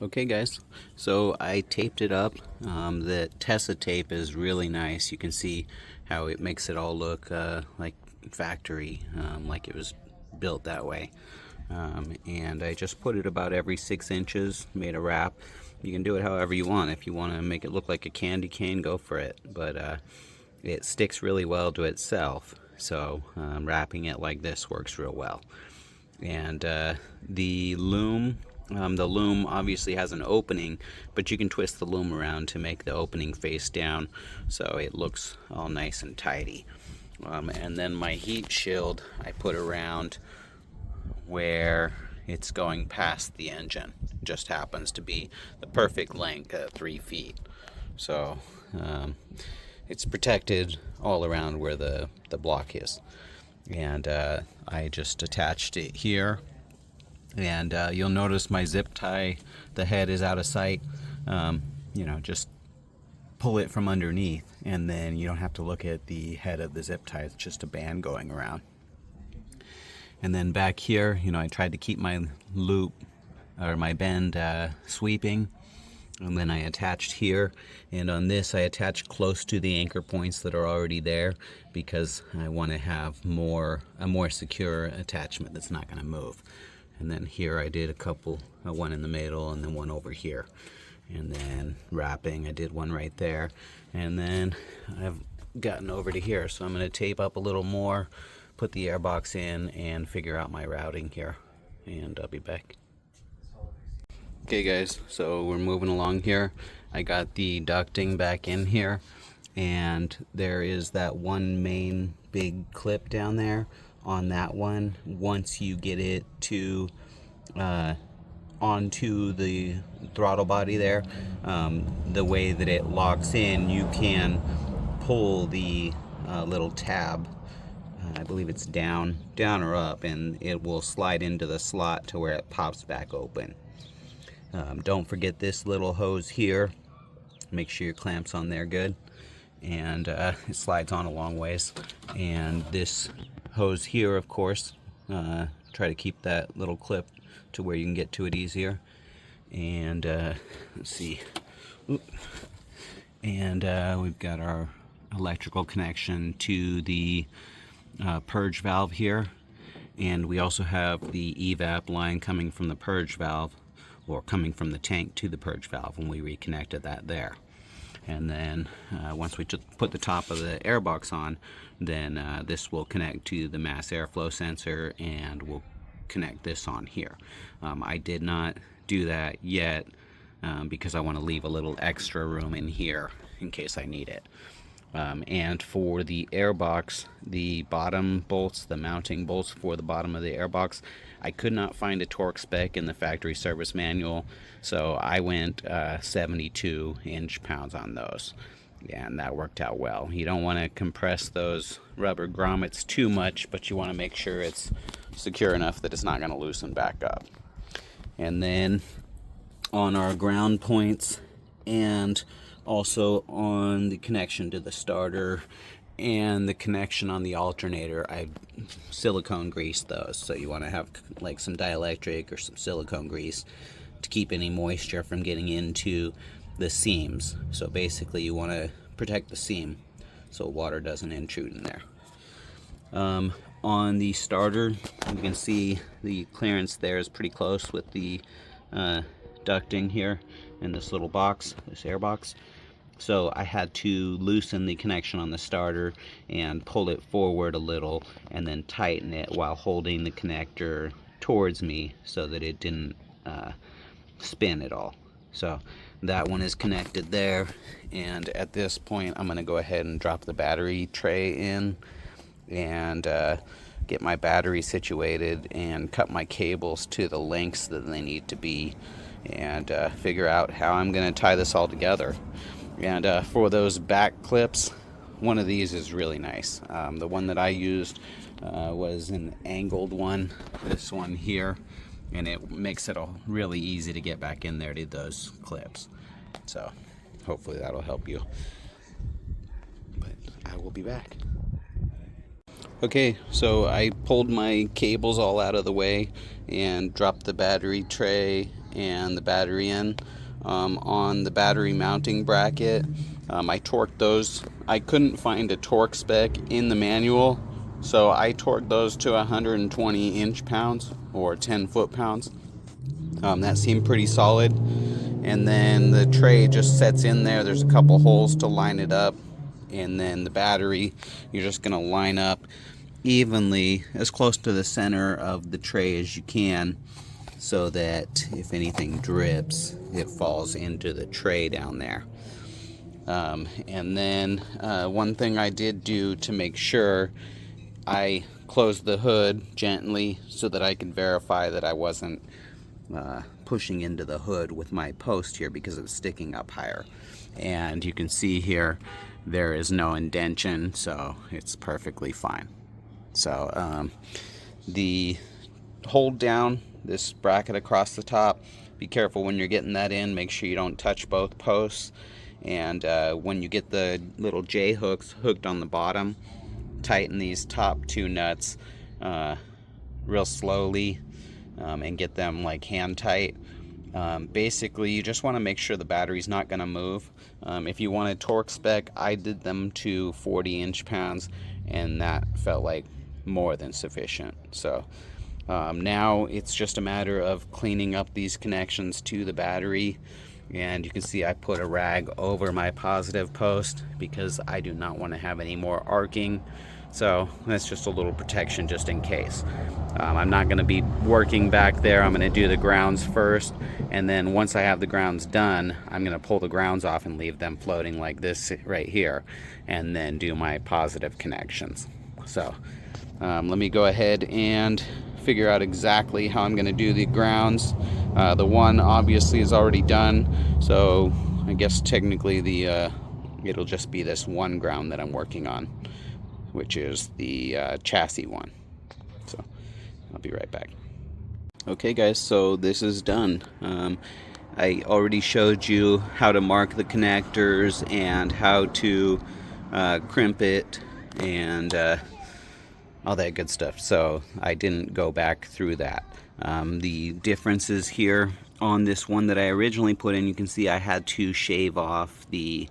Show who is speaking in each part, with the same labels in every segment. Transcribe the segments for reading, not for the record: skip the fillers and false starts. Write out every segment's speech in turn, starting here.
Speaker 1: Okay guys, so I taped it up. The Tessa tape is really nice. You can see how it makes it all look like factory, like it was built that way. And I just put it about every 6 inches, made a wrap. You can do it however you want. If you want to make it look like a candy cane, go for it. But it sticks really well to itself, so wrapping it like this works real well. And the loom obviously has an opening, but you can twist the loom around to make the opening face down so it looks all nice and tidy. And then my heat shield I put around where it's going past the engine. It just happens to be the perfect length at 3 feet. So it's protected all around where the block is. And I just attached it here, and you'll notice my zip tie, the head is out of sight. Just pull it from underneath, and then you don't have to look at the head of the zip tie. It's just a band going around. And then back here, I tried to keep my loop or my bend sweeping. And then I attached here, and on this I attached close to the anchor points that are already there because I want to have a more secure attachment that's not going to move. And then here I did one in the middle and then one over here. And then wrapping, I did one right there. And then I've gotten over to here, so I'm going to tape up a little more, put the airbox in, and figure out my routing here. And I'll be back. Okay guys, so we're moving along here. I got the ducting back in here, and there is that one main big clip down there. On that one, once you get it to onto the throttle body there, the way that it locks in, you can pull the little tab. I believe it's down or up, and it will slide into the slot to where it pops back open. Don't forget this little hose here. Make sure your clamp's on there good, and it slides on a long ways. And this hose here, of course, try to keep that little clip to where you can get to it easier. And let's see. And we've got our electrical connection to the purge valve here, and we also have the evap line coming from the purge valve, or coming from the tank to the purge valve, when we reconnected that there. And then once we put the top of the airbox on, then this will connect to the mass airflow sensor, and we'll connect this on here. I did not do that yet because I want to leave a little extra room in here in case I need it. And for the airbox, the bottom bolts, the mounting bolts for the bottom of the airbox, I could not find a torque spec in the factory service manual, so I went 72 inch-pounds on those, and that worked out well. You don't want to compress those rubber grommets too much, but you want to make sure it's secure enough that it's not going to loosen back up. And then on our ground points, and also on the connection to the starter and the connection on the alternator, I silicone greased those. So you want to have like some dielectric or some silicone grease to keep any moisture from getting into the seams. So basically you want to protect the seam so water doesn't intrude in there. On the starter, you can see the clearance there is pretty close with the ducting here in this little box, this air box. So I had to loosen the connection on the starter and pull it forward a little, and then tighten it while holding the connector towards me so that it didn't spin at all. So that one is connected there, and at this point I'm going to go ahead and drop the battery tray in and get my battery situated and cut my cables to the lengths that they need to be, and figure out how I'm going to tie this all together. And for those back clips, one of these is really nice. The one that I used was an angled one, this one here, and it makes it really easy to get back in there to those clips. So hopefully that'll help you. But I will be back. Okay, so I pulled my cables all out of the way and dropped the battery tray and the battery in. On the battery mounting bracket, I torqued those. I couldn't find a torque spec in the manual, so I torqued those to 120 inch-pounds or 10 foot-pounds. That seemed pretty solid. And then the tray just sets in there. There's a couple holes to line it up. And then the battery, you're just going to line up evenly as close to the center of the tray as you can, so that if anything drips, it falls into the tray down there. And then one thing I did do to make sure, I closed the hood gently so that I could verify that I wasn't pushing into the hood with my post here, because it's sticking up higher. And you can see here there is no indentation, so it's perfectly fine. So the hold down this bracket across the top, be careful when you're getting that in, make sure you don't touch both posts. And when you get the little J hooks hooked on the bottom, tighten these top two nuts real slowly and get them like hand tight. Basically, you just want to make sure the battery's not going to move. If you want a torque spec, I did them to 40 inch-pounds, and that felt like more than sufficient. So now it's just a matter of cleaning up these connections to the battery. And you can see I put a rag over my positive post because I do not want to have any more arcing. So that's just a little protection just in case. I'm not going to be working back there. I'm going to do the grounds first, and then once I have the grounds done, I'm going to pull the grounds off and leave them floating like this right here, and then do my positive connections. So let me go ahead and figure out exactly how I'm going to do the grounds. The one obviously is already done, so I guess technically it'll just be this one ground that I'm working on, which is the chassis one. So I'll be right back. Okay guys, so this is done. I already showed you how to mark the connectors and how to crimp it and all that good stuff, so I didn't go back through that. The differences here on this one that I originally put in, you can see I had to shave off the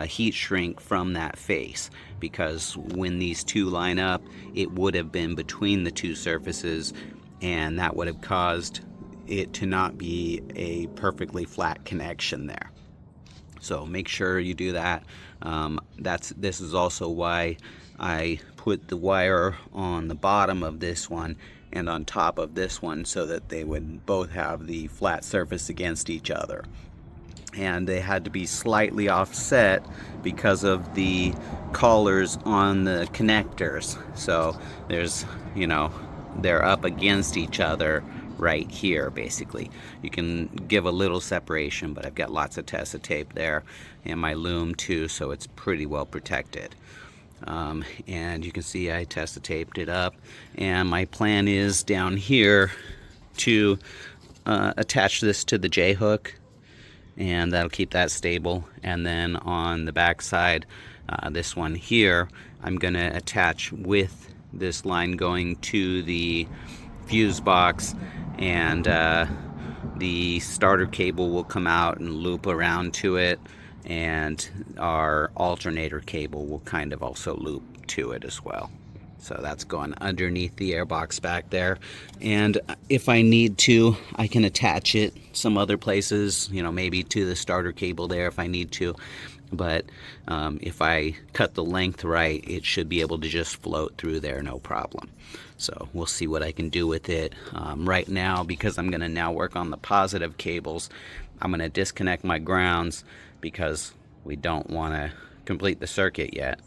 Speaker 1: heat shrink from that face, because when these two line up, it would have been between the two surfaces, and that would have caused it to not be a perfectly flat connection there. So make sure you do that. This is also why I put the wire on the bottom of this one and on top of this one, so that they would both have the flat surface against each other. And they had to be slightly offset because of the collars on the connectors. So there's, they're up against each other right here basically. You can give a little separation, but I've got lots of Tessa tape there and my loom too, so it's pretty well protected. And you can see I Tessa taped it up, and my plan is down here to attach this to the J hook, and that'll keep that stable. And then on the back side, this one here, I'm going to attach with this line going to the fuse box, and the starter cable will come out and loop around to it, and our alternator cable will kind of also loop to it as well. So that's going underneath the airbox back there. And if I need to, I can attach it some other places, maybe to the starter cable there if I need to. But if I cut the length right, it should be able to just float through there, no problem. So we'll see what I can do with it. Right now, because I'm going to now work on the positive cables, I'm going to disconnect my grounds because we don't want to complete the circuit yet.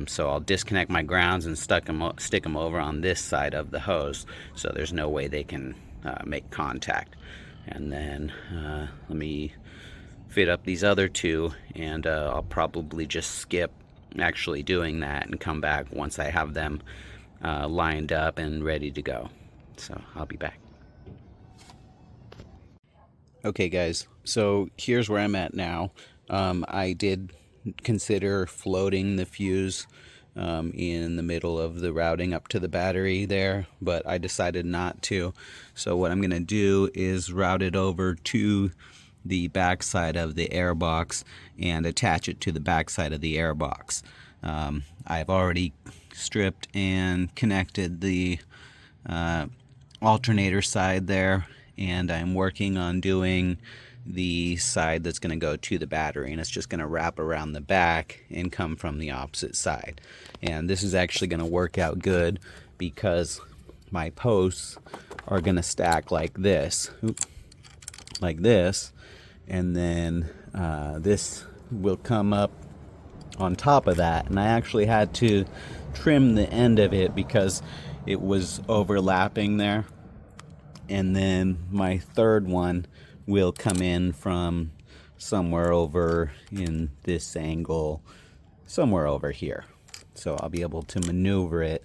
Speaker 1: So I'll disconnect my grounds and stick them over on this side of the hose, so there's no way they can make contact. And then let me fit up these other two, and I'll probably just skip actually doing that and come back once I have them lined up and ready to go. So I'll be back. Okay guys, so here's where I'm at now. I did consider floating the fuse in the middle of the routing up to the battery there, but I decided not to. So what I'm going to do is route it over to the back side of the airbox and attach it to the back side of the airbox. I've already stripped and connected the alternator side there, and I'm working on doing the side that's going to go to the battery, and it's just going to wrap around the back and come from the opposite side. And this is actually going to work out good because my posts are going to stack like this. Like this, and then this will come up on top of that, and I actually had to trim the end of it because it was overlapping there. And then my third one will come in from somewhere over in this angle, somewhere over here. So I'll be able to maneuver it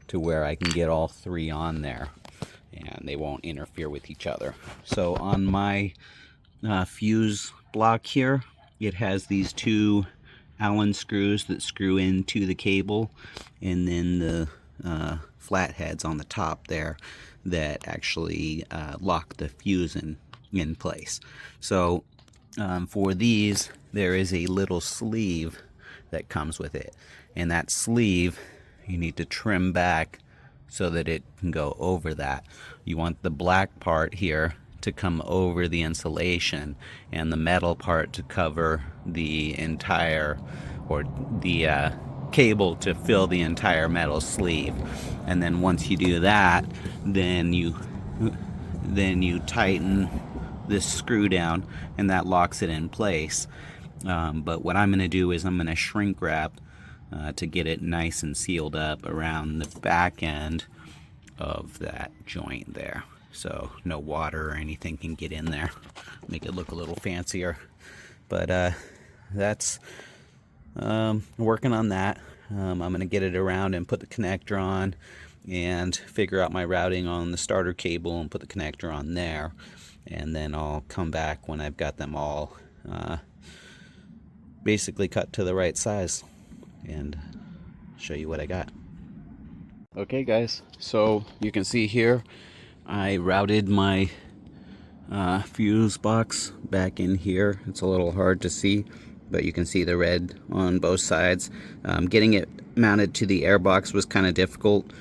Speaker 1: to where I can get all three on there and they won't interfere with each other. So on my fuse block here, it has these two Allen screws that screw into the cable, and then the flatheads on the top there that actually lock the fuse in place. So for these, there is a little sleeve that comes with it, and that sleeve you need to trim back so that it can go over that. You want the black part here to come over the insulation and the metal part to cover the entire, or the cable to fill the entire metal sleeve. And then once you do that, then you tighten this screw down and that locks it in place. But what I'm going to do is I'm going to shrink wrap to get it nice and sealed up around the back end of that joint there, so no water or anything can get in there. Make it look a little fancier. But that's working on that. I'm going to get it around and put the connector on and figure out my routing on the starter cable and put the connector on there, and then I'll come back when I've got them all basically cut to the right size and show you what I got. Okay guys, so you can see here I routed my fuse box back in here. It's a little hard to see, but you can see the red on both sides. Getting it mounted to the airbox was kind of difficult,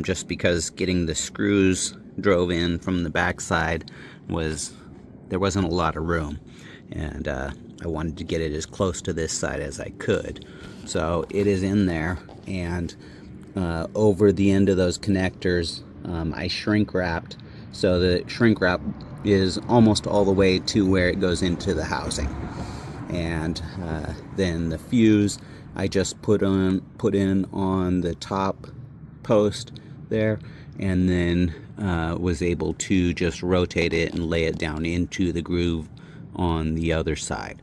Speaker 1: just because getting the screws drove in from the back side there wasn't a lot of room, and I wanted to get it as close to this side as I could. So it is in there, and over the end of those connectors I shrink wrapped, so the shrink wrap is almost all the way to where it goes into the housing. And then the fuse I just put in on the top post there, and then was able to just rotate it and lay it down into the groove on the other side.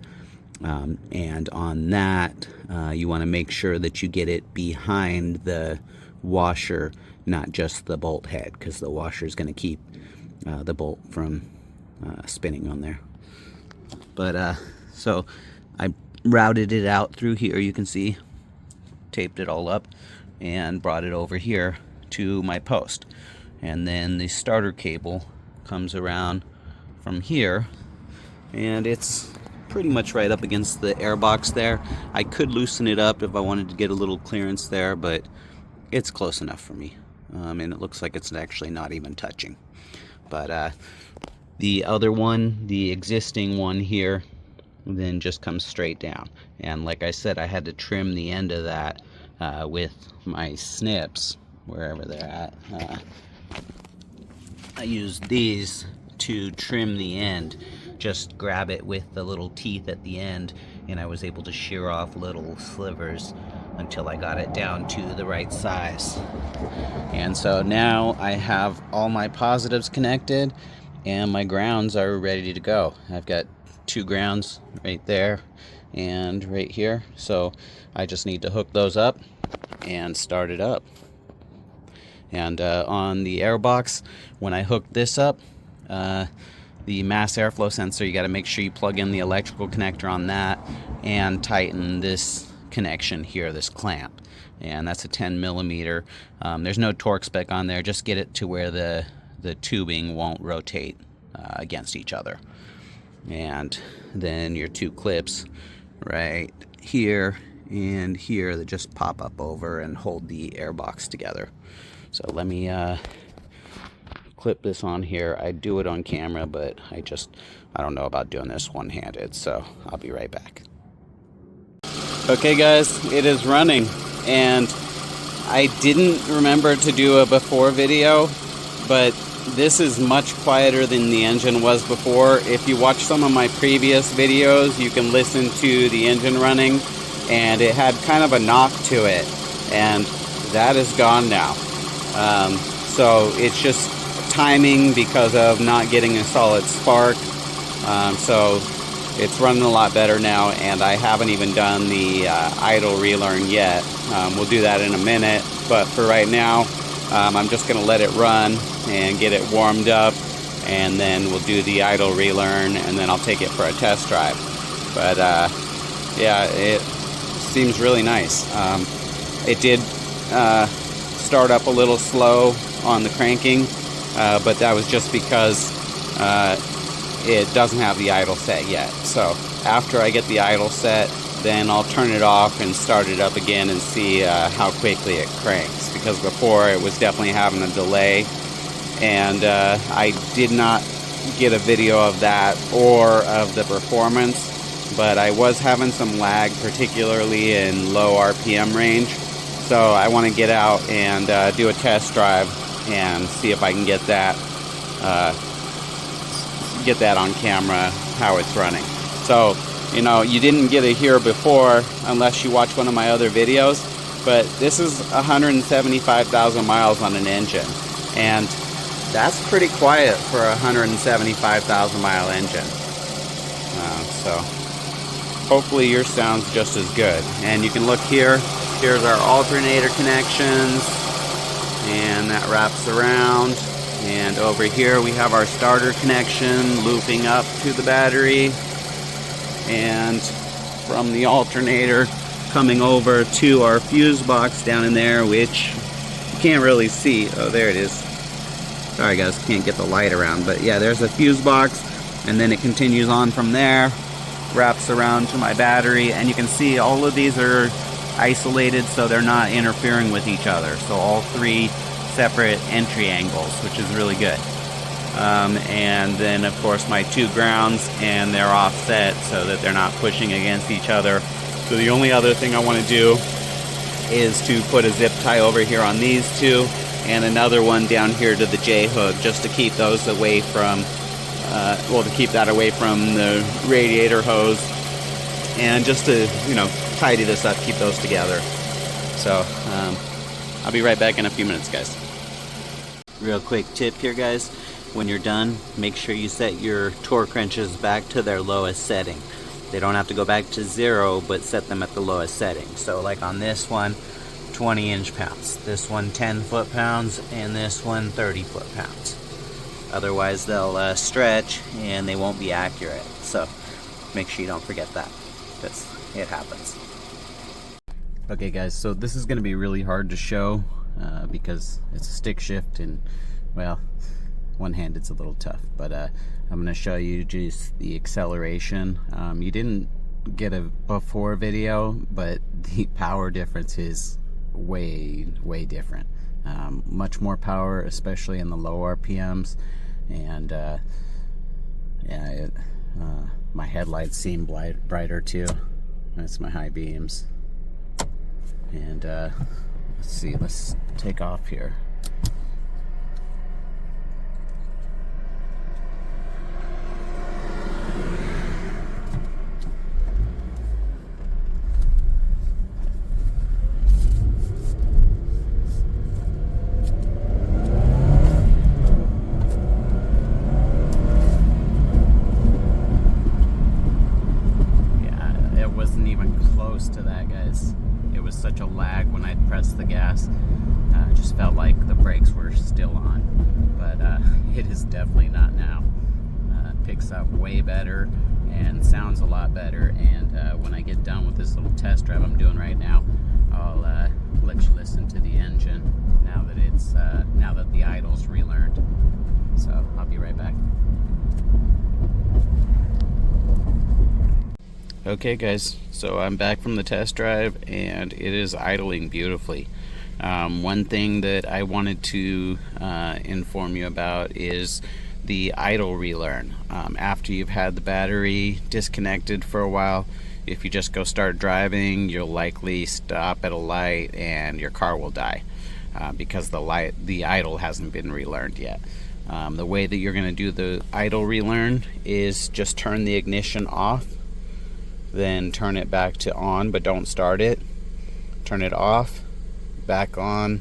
Speaker 1: And on that, you want to make sure that you get it behind the washer, not just the bolt head, because the washer is going to keep the bolt from spinning on there. But so I routed it out through here, you can see, taped it all up and brought it over here to my post. And then the starter cable comes around from here, and it's pretty much right up against the airbox there. I could loosen it up if I wanted to get a little clearance there, but it's close enough for me. And it looks like it's actually not even touching. But the other one, the existing one here, then just comes straight down. And like I said, I had to trim the end of that with my snips, wherever they're at. I used these to trim the end, just grab it with the little teeth at the end, and I was able to shear off little slivers until I got it down to the right size. And so now I have all my positives connected and my grounds are ready to go. I've got 2 grounds right there and right here, so I just need to hook those up and start it up. And on the airbox, when I hook this up, the mass airflow sensor, you got to make sure you plug in the electrical connector on that and tighten this connection here, this clamp, and that's a 10 millimeter. There's no torque spec on there, just get it to where the tubing won't rotate against each other. And then your two clips right here and here that just pop up over and hold the air box together. So let me clip this on here. I do it on camera, but I don't know about doing this one-handed, so I'll be right back. Okay guys, it is running, and I didn't remember to do a before video, but this is much quieter than the engine was before. If you watch some of my previous videos, you can listen to the engine running, and it had kind of a knock to it, and that is gone now. So it's just timing because of not getting a solid spark. So it's running a lot better now, and I haven't even done the idle relearn yet. We'll do that in a minute, but for right now, I'm just going to let it run and get it warmed up, and then we'll do the idle relearn, and then I'll take it for a test drive. But yeah, it seems really nice. It did start up a little slow on the cranking, but that was just because it doesn't have the idle set yet. So after I get the idle set, then I'll turn it off and start it up again and see how quickly it cranks, because before it was definitely having a delay, and I did not get a video of that or of the performance, but I was having some lag, particularly in low RPM range. So I want to get out and do a test drive and see if I can get that on camera, how it's running. So, you know, you didn't get it here before unless you watch one of my other videos, but this is 175,000 miles on an engine, and that's pretty quiet for a 175,000 mile engine. So hopefully your sound's just as good. And you can look here, here's our alternator connections, and that wraps around. And over here we have our starter connection looping up to the battery, and from the alternator coming over to our fuse box down in there, which you can't really see. Oh, there it is. Sorry guys, can't get the light around, but yeah, there's a fuse box, and then it continues on from there, wraps around to my battery, and you can see all of these are isolated so they're not interfering with each other. So all three separate entry angles, which is really good. And then of course my two grounds, and they're offset so that they're not pushing against each other. So the only other thing I want to do is to put a zip tie over here on these two, and another one down here to the J hook, just to keep those away from to keep that away from the radiator hose, and just to, you know, tidy this up, keep those together. So I'll be right back in a few minutes, guys. Real quick tip here, guys. When you're done, make sure you set your torque wrenches back to their lowest setting. They don't have to go back to 0, but set them at the lowest setting. So like on this one, 20 inch-pounds. This one 10 foot-pounds, and this one 30 foot-pounds. Otherwise they'll stretch and they won't be accurate. So make sure you don't forget that, because it happens. Okay guys, so this is going to be really hard to show because it's a stick shift, and well, one-handed's a little tough, but I'm going to show you just the acceleration. You didn't get a before video, but the power difference is way different. Much more power, especially in the low RPMs, and yeah, my headlights seem brighter too. That's my high beams. And let's see, let's take off here. To that, guys. It was such a lag when I'd pressed the gas. It just felt like the brakes were still on, but it is definitely not now. It picks up way better, and sounds a lot better. And when I get done with this little test drive I'm doing right now, I'll let you listen to the engine now that it's now that the idle's relearned. So I'll be right back. Okay guys, so I'm back from the test drive and it is idling beautifully. One thing that I wanted to inform you about is the idle relearn. After you've had the battery disconnected for a while, if you just go start driving, you'll likely stop at a light and your car will die because the idle hasn't been relearned yet. The way that you're going to do the idle relearn is just turn the ignition off, then turn it back to on, but don't start it. Turn it off, back on,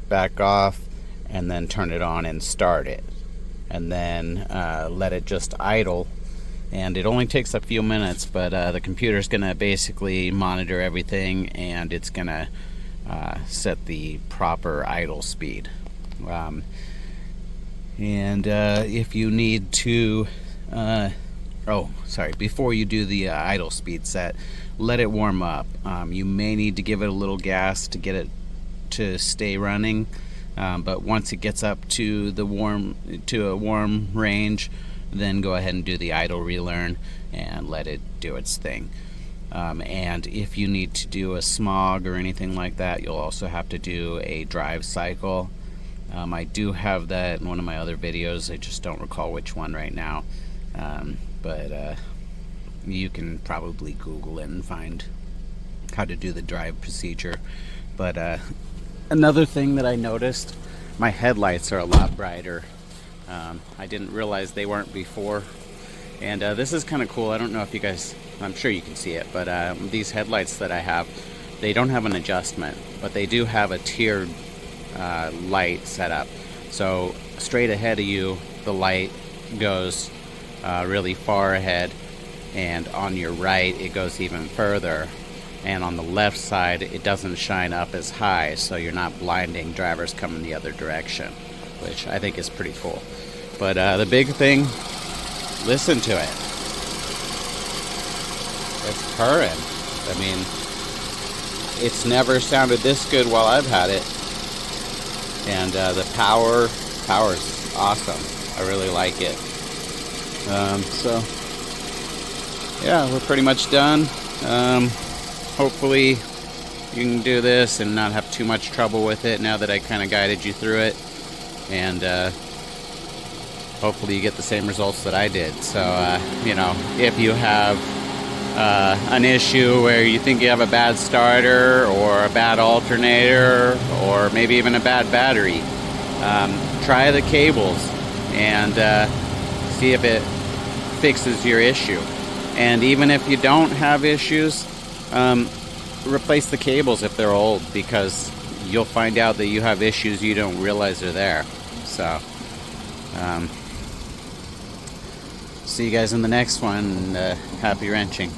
Speaker 1: back off, and then turn it on and start it. And then let it just idle. And it only takes a few minutes, but the computer's gonna basically monitor everything, and it's gonna set the proper idle speed. If you need to before you do the idle speed set, let it warm up. You may need to give it a little gas to get it to stay running, but once it gets up to a warm range, then go ahead and do the idle relearn and let it do its thing. And if you need to do a smog or anything like that, you'll also have to do a drive cycle. I do have that in one of my other videos. I just don't recall which one right now. But you can probably Google it and find how to do the drive procedure. But another thing that I noticed, my headlights are a lot brighter. I didn't realize they weren't before. And this is kind of cool. I don't know if you guys, I'm sure you can see it, but these headlights that I have, they don't have an adjustment, but they do have a tiered light set up. So straight ahead of you, the light goes really far ahead, and on your right it goes even further, and on the left side it doesn't shine up as high, so you're not blinding drivers coming the other direction, which I think is pretty cool. But the big thing, listen to it. It's purring. I mean, it's never sounded this good while I've had it. And the power's awesome. I really like it. So yeah, we're pretty much done. Hopefully you can do this and not have too much trouble with it now that I kind of guided you through it. And hopefully you get the same results that I did. So you know, if you have an issue where you think you have a bad starter or a bad alternator or maybe even a bad battery, try the cables and see if it fixes your issue. And even if you don't have issues, replace the cables if they're old, because you'll find out that you have issues you don't realize are there. So see you guys in the next one, and happy wrenching.